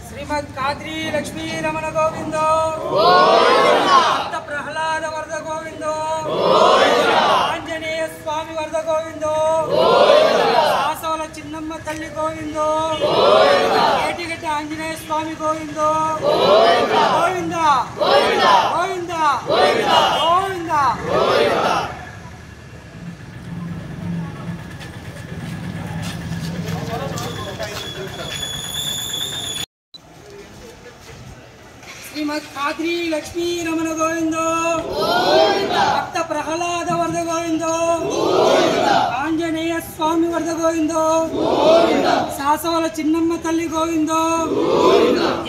श्रीमद काद्री लक्ष्मी रमण गोविंदो भक्त प्रहलाद वरद गोविंदो आंजनेय स्वामी वरद गोविंदो सासवल चिन्नम्म तल्ली गोविंदो ఏటిగడ్డ ఆంజనేయ స్వామి గోవిందో గోవింద గోవింద గోవింద గోవింద గోవింద श्रीमद काद्री लक्ष्मी रमण गोविंदो भक्त प्रहलाद वरद गोविंदो आंजनेय स्वामी वरद गोविंदो सासवल चिन्नम्म तल्ली गोविंदो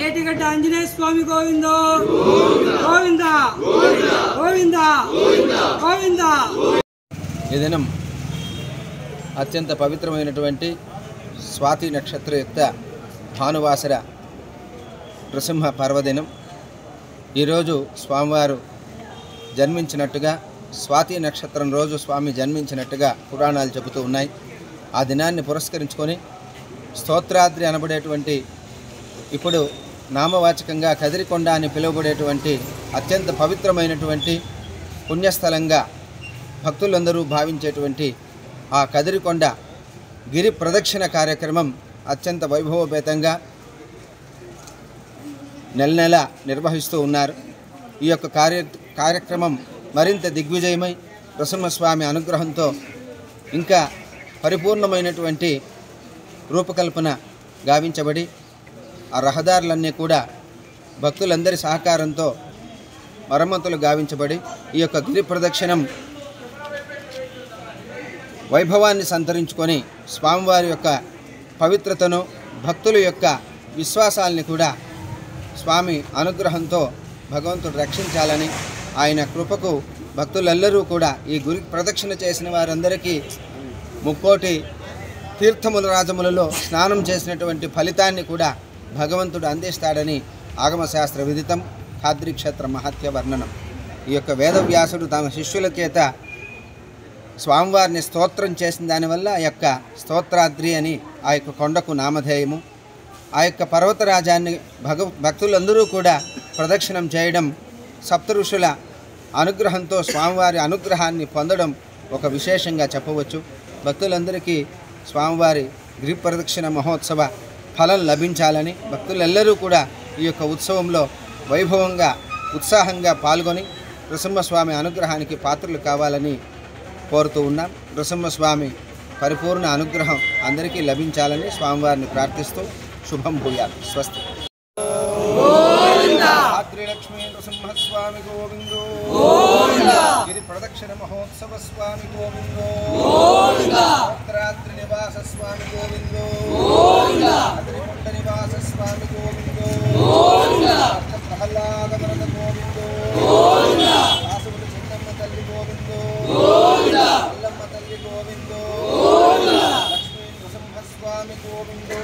ఏటిగడ్డ ఆంజనేయ స్వామి గోవిందో గోవింద గోవింద గోవింద. ఈ దినం అత్యంత పవిత్రమైనటువంటి స్వాతి నక్షత్రయుక్త భానువాసర నృసింహ పర్వదినం. ఈరోజు స్వామివారు జన్మించినట్టుగా, స్వాతి నక్షత్రం రోజు స్వామి జన్మించినట్టుగా పురాణాలు చెబుతూ ఉన్నాయి. ఆ దినాన్ని పురస్కరించుకొని స్తోత్రాద్రి అనబడేటువంటి, ఇప్పుడు నామవాచకంగా కదిరికొండ అని పిలువబడేటువంటి అత్యంత పవిత్రమైనటువంటి పుణ్యస్థలంగా భక్తులందరూ భావించేటువంటి ఆ కదిరికొండ గిరి ప్రదక్షిణ కార్యక్రమం అత్యంత వైభవపేతంగా నెల నిర్వహిస్తూ ఉన్నారు. ఈ యొక్క కార్యక్రమం మరింత దిగ్విజయమై నృసింహస్వామి అనుగ్రహంతో ఇంకా పరిపూర్ణమైనటువంటి రూపకల్పన గావించబడి ఆ రహదారులన్నీ కూడా భక్తులందరి సహకారంతో మరమ్మతులు గావించబడి ఈ యొక్క గిరి ప్రదక్షిణం వైభవాన్ని సంతరించుకొని స్వామివారి యొక్క పవిత్రతను, భక్తుల యొక్క విశ్వాసాలని కూడా స్వామి అనుగ్రహంతో భగవంతుడు రక్షించాలని, ఆయన కృపకు భక్తులెల్లరూ కూడా ఈ గురి ప్రదక్షిణ చేసిన వారందరికీ ముక్కోటి తీర్థముల రాజములలో స్నానం చేసినటువంటి ఫలితాన్ని కూడా భగవంతుడు అందిస్తాడని ఆగమశాస్త్ర విదితం. ఖాద్రి క్షేత్ర మహత్య వర్ణనం. ఈ యొక్క వేదవ్యాసుడు తమ శిష్యుల చేత స్వామివారిని స్తోత్రం చేసిన దానివల్ల ఆ యొక్క స్తోత్రాద్రి అని ఆ యొక్క కొండకు నామధేయము. ఆ యొక్క పర్వతరాజాన్ని భక్తులందరూ కూడా ప్రదక్షిణం చేయడం, సప్త ఋషుల అనుగ్రహంతో స్వామివారి అనుగ్రహాన్ని పొందడం ఒక విశేషంగా చెప్పవచ్చు. భక్తులందరికీ స్వామివారి గిరి ప్రదక్షిణ మహోత్సవ ఫలం లభించాలని, భక్తులెల్లరూ కూడా ఈ యొక్క ఉత్సవంలో వైభవంగా ఉత్సాహంగా పాల్గొని నృసింహస్వామి అనుగ్రహానికి పాత్రలు కావాలని కోరుతూ ఉన్నాం. నృసింహస్వామి పరిపూర్ణ అనుగ్రహం అందరికీ లభించాలని స్వామివారిని ప్రార్థిస్తూ శుభం భూయాత్. స్వస్తి. కాద్రి లక్ష్మీ నృసింహస్వామి గోవిందో గిరి ప్రదక్షిణ మహోత్సవ స్వామి గోవిందో స్తోత్రాద్రి నివాస స్వామి గోవిందో కదిరికొండ నివాస స్వామి గోవిందో ప్రహ్లాద వరద గోవిందో వాసువుడు చిన్నమ్మ తల్లి గోవిందో అల్లమ్మ తల్లి గోవిందో లక్ష్మీ నృసింహస్వామి గోవిందో.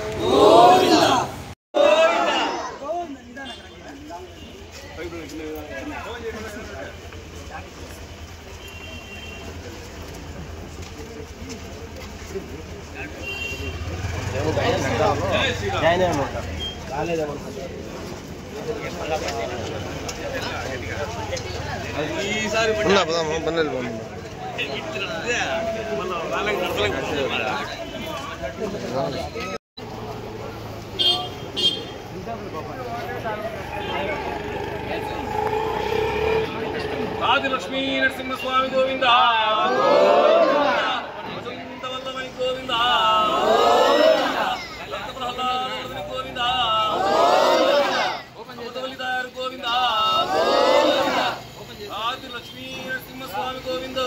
ఆది లక్ష్మీ నరసింహ స్వామి గోవింద వసంత వల్లమణి గోవింద భక్త ప్రహ్లాద గోవింద అమృతవల్లిదారు గోవింద ఆది లక్ష్మీ నరసింహ స్వామి గోవింద.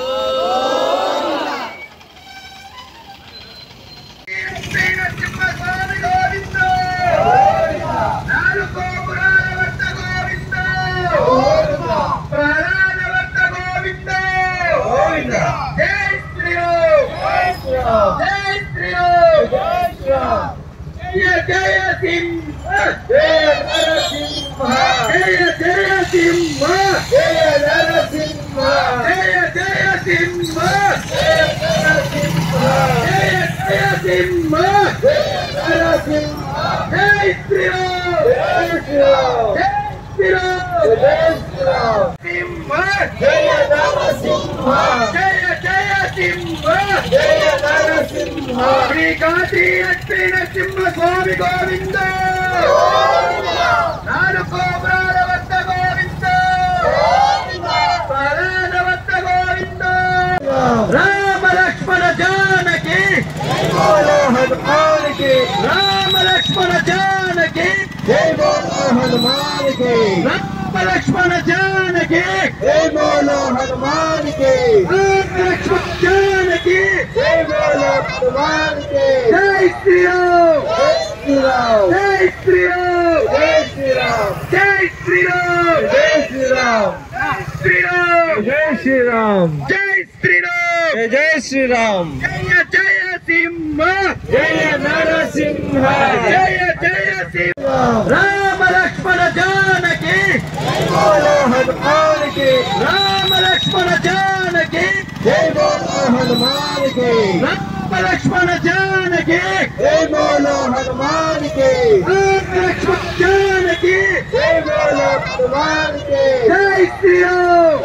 జయ జయ సింహ జయ నరసింహ జయ జయ నరసింహ జై శ్రీరామ్ జై శ్రీరామ్ జయ నరసింహ జయ జయ సింహ జయ నరసింహ శ్రీ కాశీ లక్ష్మీ నరసింహ స్వామి గోవింద నాలుగు గోపురాల వద్ద గోవింద పరాల వద్ద గోవింద రామ లక్ష్మణ జానకి హనుమానికి రామ లక్ష్మణ జానకి జై బోలో హనుమానికి రామ లక్ష్మణ జానకి జై బోలో హనుమానికి రామ లక్ష్మణ జానకి జై బోలో హనుమానికి జై శ్రీరామ్ జై శ్రీరామ్ జై శ్రీరామ్ జై శ్రీరామ్ జై శ్రీరామ్ శ్రీరామ్ జై శ్రీరామ్ జై శ్రీరామ్ జై శ్రీరామ్ జయ జయ సింహ జయ నరసింహ జయ జయ సింహ రామ లక్ష్మణ జానకి జై బోలో హనుమానికి రామ లక్ష్మణ జానకి జై బోలో హనుమానికి రామ లక్ష్మణ జానకి జై బోలో హనుమానికి రామ లక్ష్మణ జానకి జై బోలో హనుమానికి జై శ్రీరామ్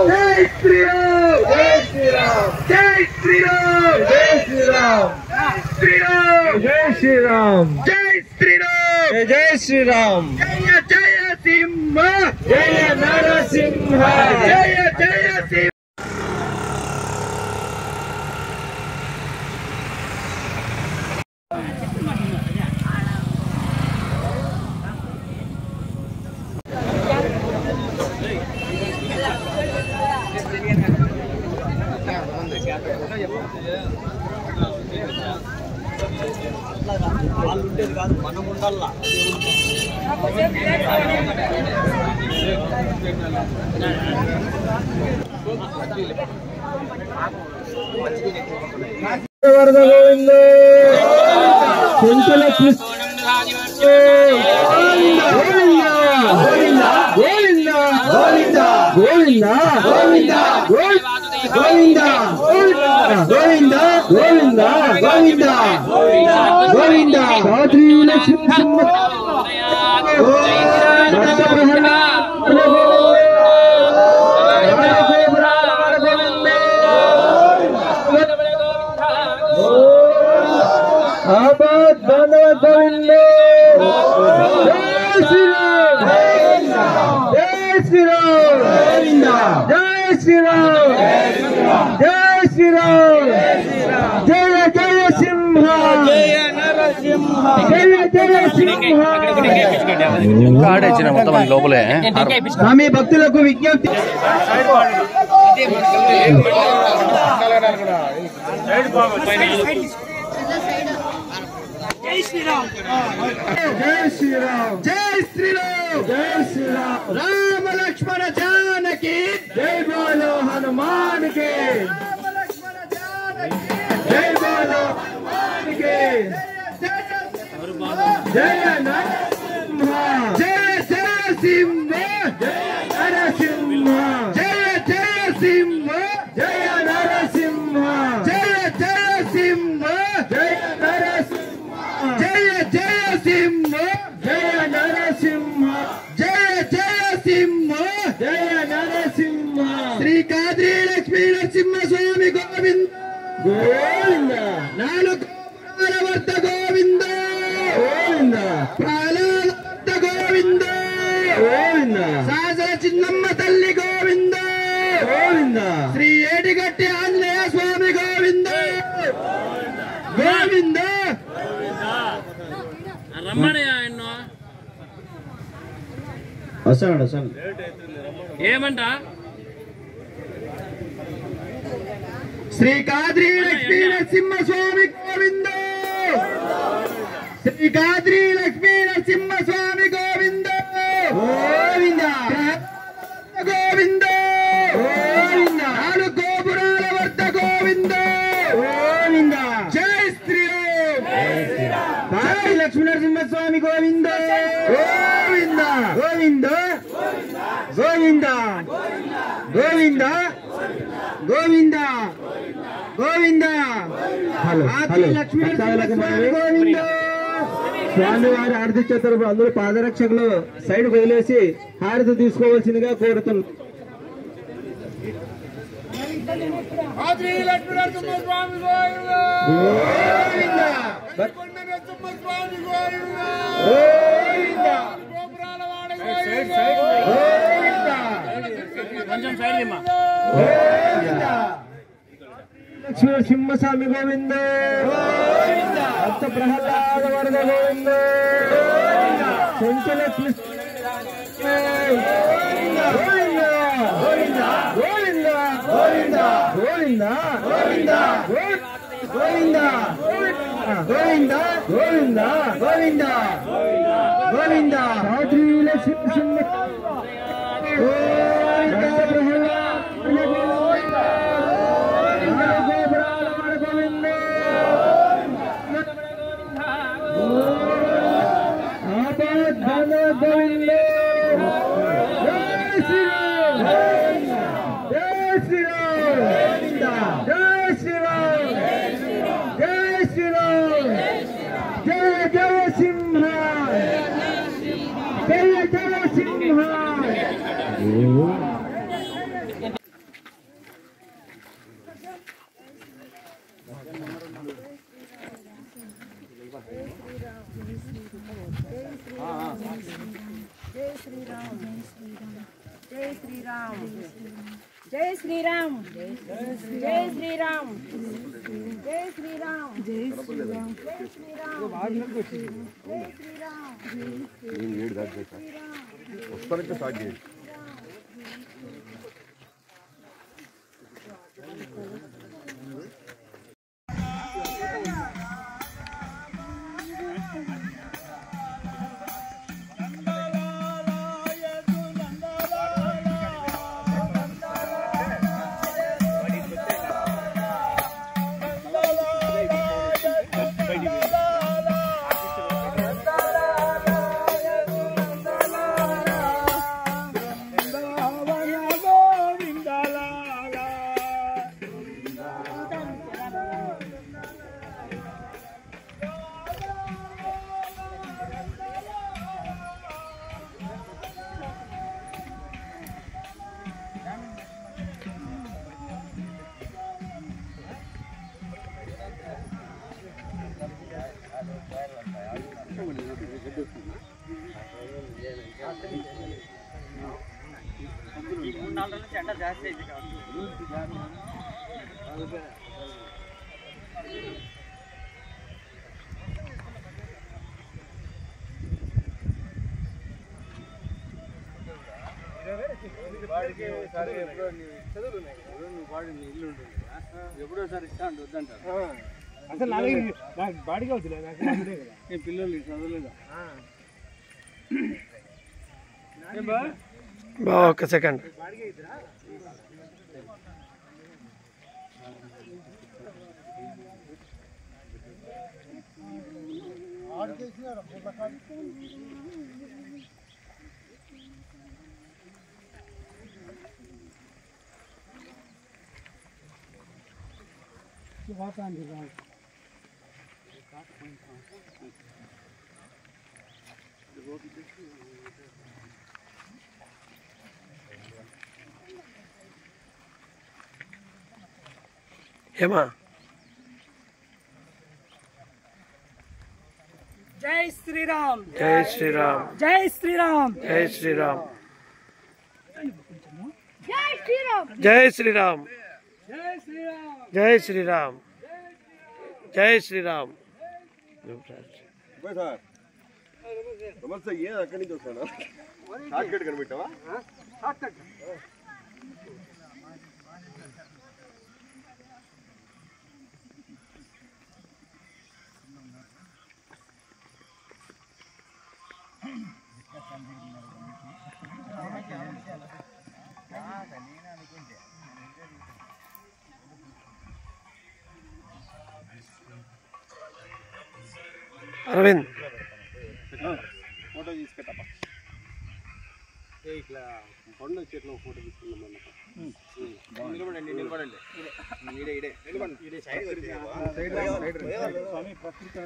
జై శ్రీరామ్ జై శ్రీరామ్ జై శ్రీరామ్ జై శ్రీరామ్ శ్రీరామ్ జై శ్రీరామ్ జై శ్రీరామ్ జై శ్రీరామ్ జయ జయ సింహ జయ నరసింహ జయ జయ సింహ వరద గోవింద కుంకుల కృష్ణ గోవింద గోవింద గోవింద గోవింద గోవింద గోవింద గోవింద గోవింద గోవింద గోవింద రాత్రి లక్ష్మీ జయ జయ సింహ జయ నరసింహ జయ జయ సింహ లోపలే స్వామి భక్తులకు విజ్ఞప్తి జై శ్రీరామ్ జై శ్రీరామ్ జై శ్రీరామ్ జై శ్రీరామ్ రామ లక్ష్మణ జానకి జై బోలో హనుమానికి జై బోలో హనుమానికి జయ నరసింహ జయ జయ సింహ జయ నరసింహ జయ జయ సింహ జయ నరసింహ జయ జయ సింహ జయ నరసింహ జయ జయ సింహ జయ నరసింహ జయ జయ సింహ జయ నరసింహ శ్రీ కాశీ లక్ష్మీ నరసింహ స్వామి గోవింద గోవింద నాలుగు గోపురాల వద్ద గోవింద గోవింద ప్రాణాల వద్ద గోవింద గోవింద సాసర చిన్నమ్మ తల్లి గోవింద గోవింద శ్రీ ఏటిగట్టి ఆంజనేయ స్వామి గోవింద గోవింద వస్తాడు వస్తాడు ఏమంట శ్రీ కాశీ లక్ష్మీ నరసింహ స్వామి గోవింద శ్రీ కాశీ లక్ష్మీ నరసింహ స్వామి గోవింద గోవింద గోవింద గోవింద నాలుగు గోపురాల వద్ద గోవింద గోవింద జై శ్రీరామ్ కాశీ లక్ష్మీ నరసింహ స్వామి గోవింద గోవింద గోవింద గోవింద గోవింద గోవింద గోవింద గోవింద. స్వామివారి హారతి ఇచ్చేటప్పుడు అందరూ పాదరక్షకులు సైడ్ వదిలేసి హారతి తీసుకోవాల్సిందిగా కోరుతున్నాం. లక్ష్మీ సింహస్వామి గోవింద. భక్త ప్రహ్లాద వరద గోవింద. సంచల గోవింద గోవింద గోవింద గోవింద గోవింద గోవింద గోవింద గోవింద గోవింద గోవింద. లక్ష్మీ సింహ जय श्री राम जय श्री राम जय श्री राम जय श्री राम जय श्री राम ఎప్పుడోసారి ఇస్తా అంటే వద్దంటారు. అసలు నాకు బాడీ కావచ్చు నేను పిల్లలు చదవలేదా బా ఒక్క సెకండ్. ఏమా జై శ్రీరామ్ జై శ్రీరామ్ జై శ్రీరామ్ జై శ్రీరామ్ जय श्री राम జై శ్రీరామ్ జై శ్రీరామ్ జై శ్రీరామ్ జై శ్రీరామ్. నమస్తే. అక్కడి నుంచి వస్తాను. షార్ట్ కట్ కనిపెట్టావా? అరవింద్ ఫోటో తీసుకెట్టప్ప. ఇట్లా కొండ వచ్చి ఇట్లా ఫోటో తీసుకుందాం నిలబడండి నిలబడండి ఇడే ఇడే నిలబడండి ఇడే సైడ్ స్వామి ప్రకృతి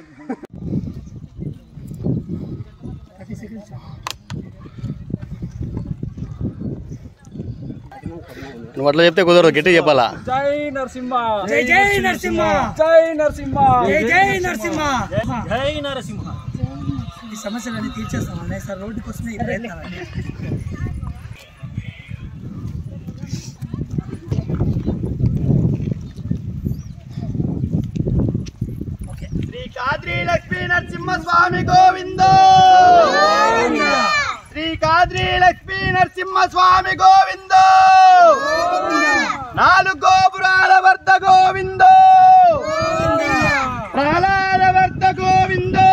నువ్వు అట్లా చెప్తే కుదరదు, గట్టి చెప్పాలా. జై నరసింహ, జై జై నరసింహ, జై నరసింహ, జై జై నరసింహ, జై నరసింహ. ఈ సమస్యలన్నీ తీర్చేస్తామని సార్ రోడ్డు కోసమే ఈ ప్రయత్నాలు. శ్రీ కాద్రి లక్ష్మీ నరసింహస్వామి గోవిందో, శ్రీ కాద్రి లక్ష్మీ నరసింహస్వామి గోవిందో, నాలుగు గోపురాల వర్ధ గోవిందో, ప్రహ్లాద వర్ధ గోవిందో,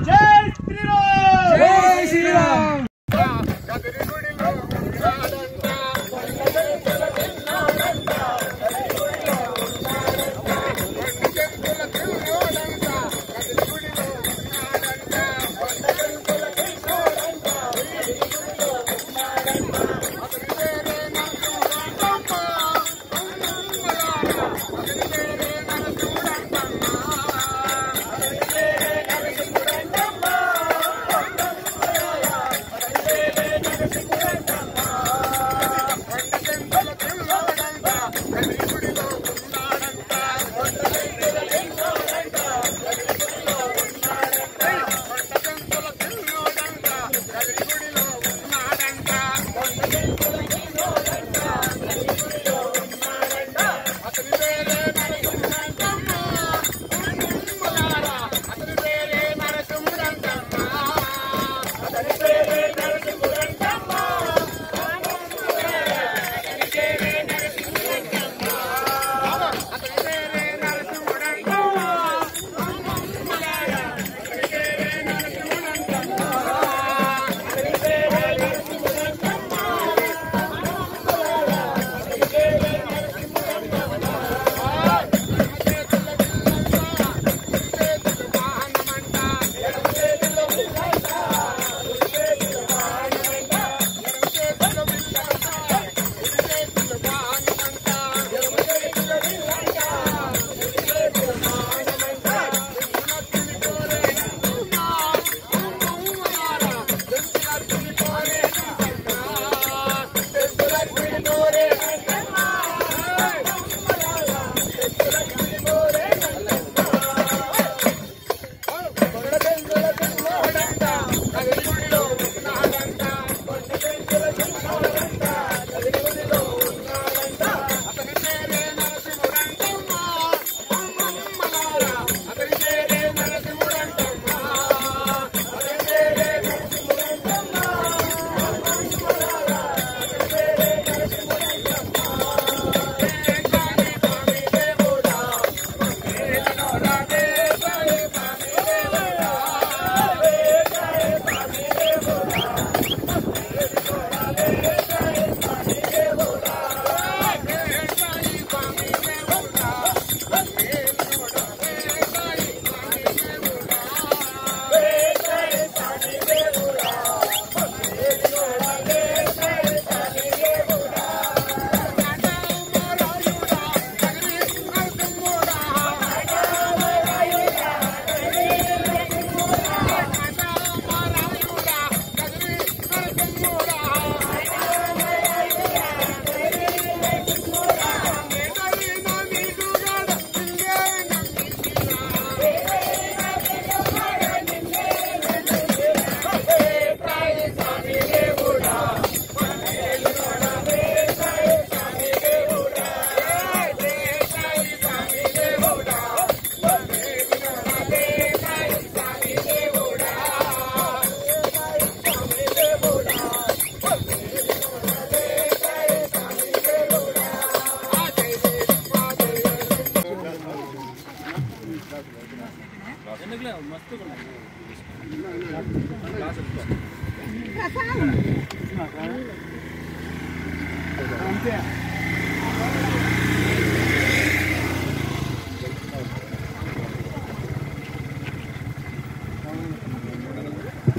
జై శ్రీరామ్, జై శ్రీరామ్.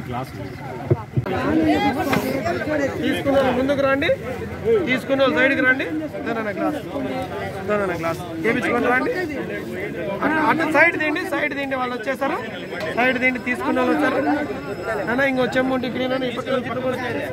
గ్లాస్ తీసుకున్న వాళ్ళు ముందుకు రండి, తీసుకున్న వాళ్ళు సైడ్కి రండి. ఇదన్న గ్లాస్ చేయించుకొని రండి. అటు సైడ్ తిండి వాళ్ళు వచ్చేసారు. సైడ్ తిండి తీసుకున్న వాళ్ళు వచ్చారు. అన్న ఇంకో చెమ్ము ఉంటే గ్రీన్ అని ఇప్పటి నుంచి ఇటు కూడా చేయండి.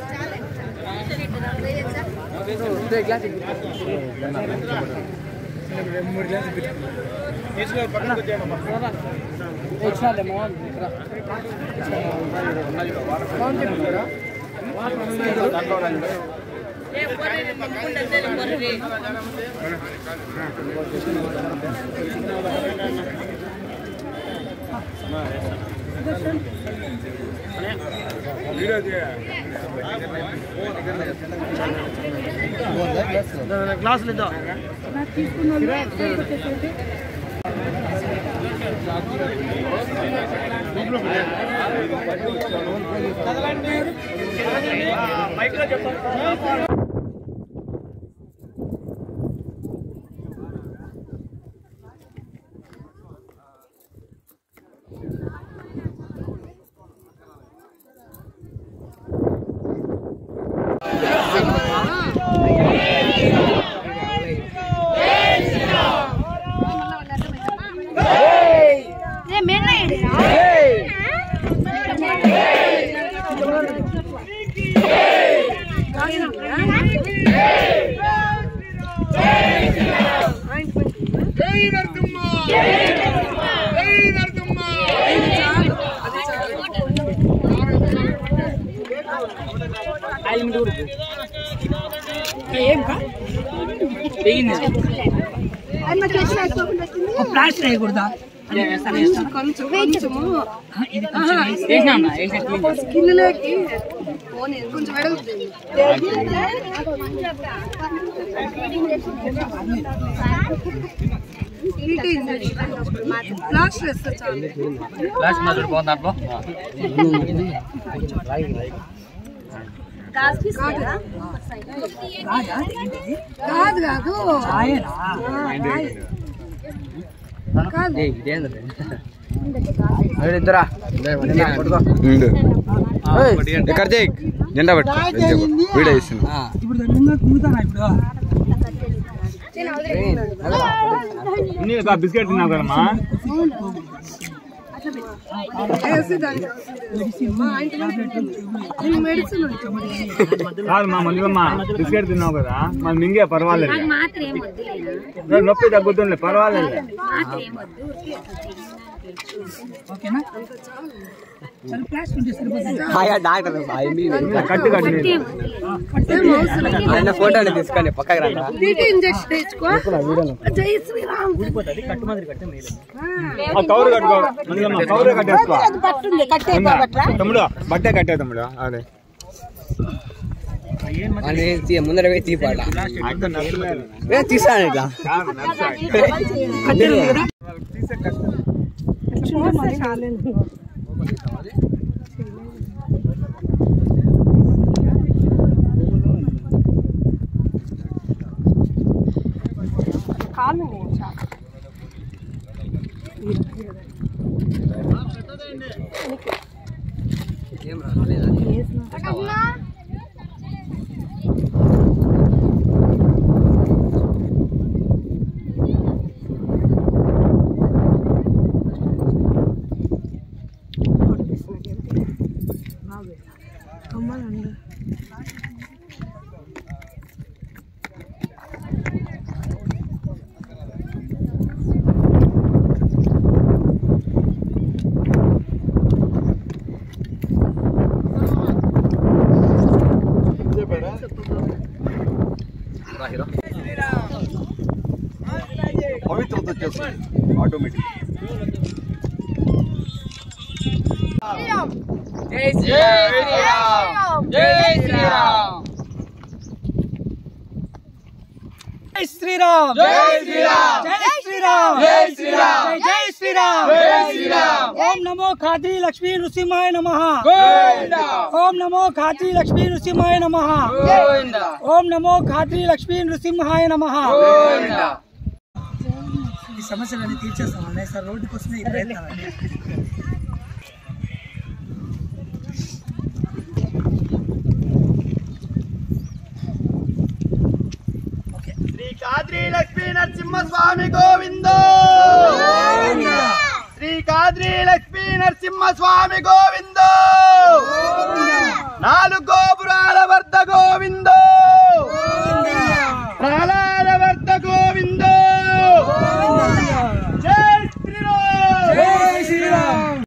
గ్లాసులు ఇద్దాం. ప్లాస్టర్ వేయకూడదా? జెండా పెట్టు వీడియో ఇస్తున్నా. బిస్కెట్ తిన్నావు కదమ్మా. కాదు మా మల్లికమ్మ, బిస్కెట్ తిన్నావు కదా మరి మింగే పర్వాలేదు, నొప్పి తగ్గుతుండే పర్వాలేదు. ఫోటోలు తీసుకొని పక్కకి రా. కౌరు కట్టుకో కౌరు కట్టేసుకో తమ్ముడు, బట్టే కట్టే తమ్ముడు. అదే ముందర తీపాడ తీసాను ఇట్లా ఏం రాలేదా? పవిత్రత వచ్చేస్తుంది ఆటోమేటిక్. జై శ్రీరామ్, జై శ్రీరామ్, జై శ్రీరామ్, జై శ్రీరామ్, జై శ్రీరామ్, జై శ్రీరామ్, జై శ్రీరామ్, జై శ్రీరామ్. ఓం నమో ఖాద్రి లక్ష్మీ నృసింహాయ నమః. గోవిందా. ఓం నమో ఖాద్రి లక్ష్మీ నృసింహాయ నమః. గోవిందా. ఓం నమో ఖాద్రి లక్ష్మీ నృసింహాయ నమః. గోవిందా. ఈ సమస్యలన్నీ తీర్చేస్తామండి సార్. రోడ్డుకి వస్తుంది ఈ ప్రయత్నాలు. లక్ష్మీ నరసింహస్వామి గోవిందో శ్రీ కాద్రి లక్ష్మీ నరసింహస్వామి గోవిందో నాలుగు గోపురాల వర్ధ గోవిందో ప్రహ్లాద వర్ధ గోవిందో జై శ్రీరామ్ జై శ్రీరామ్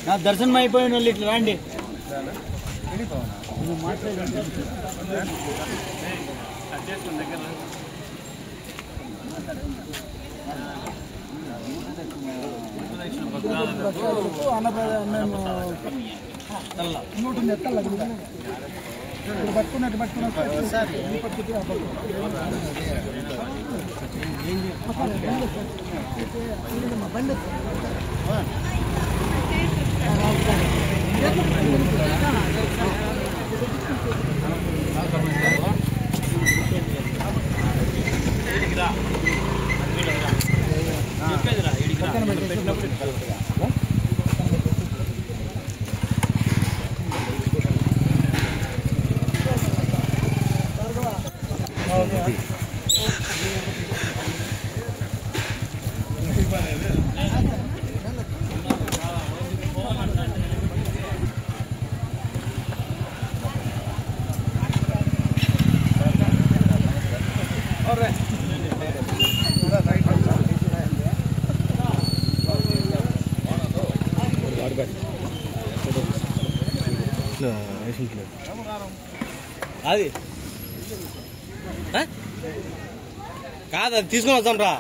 నా దర్శనం అయిపోయిన వాళ్ళు ఇట్లా రండి. పట్టుకున్నట్టు బండి అది కాదు, అది తీసుకొని వద్దాం రా.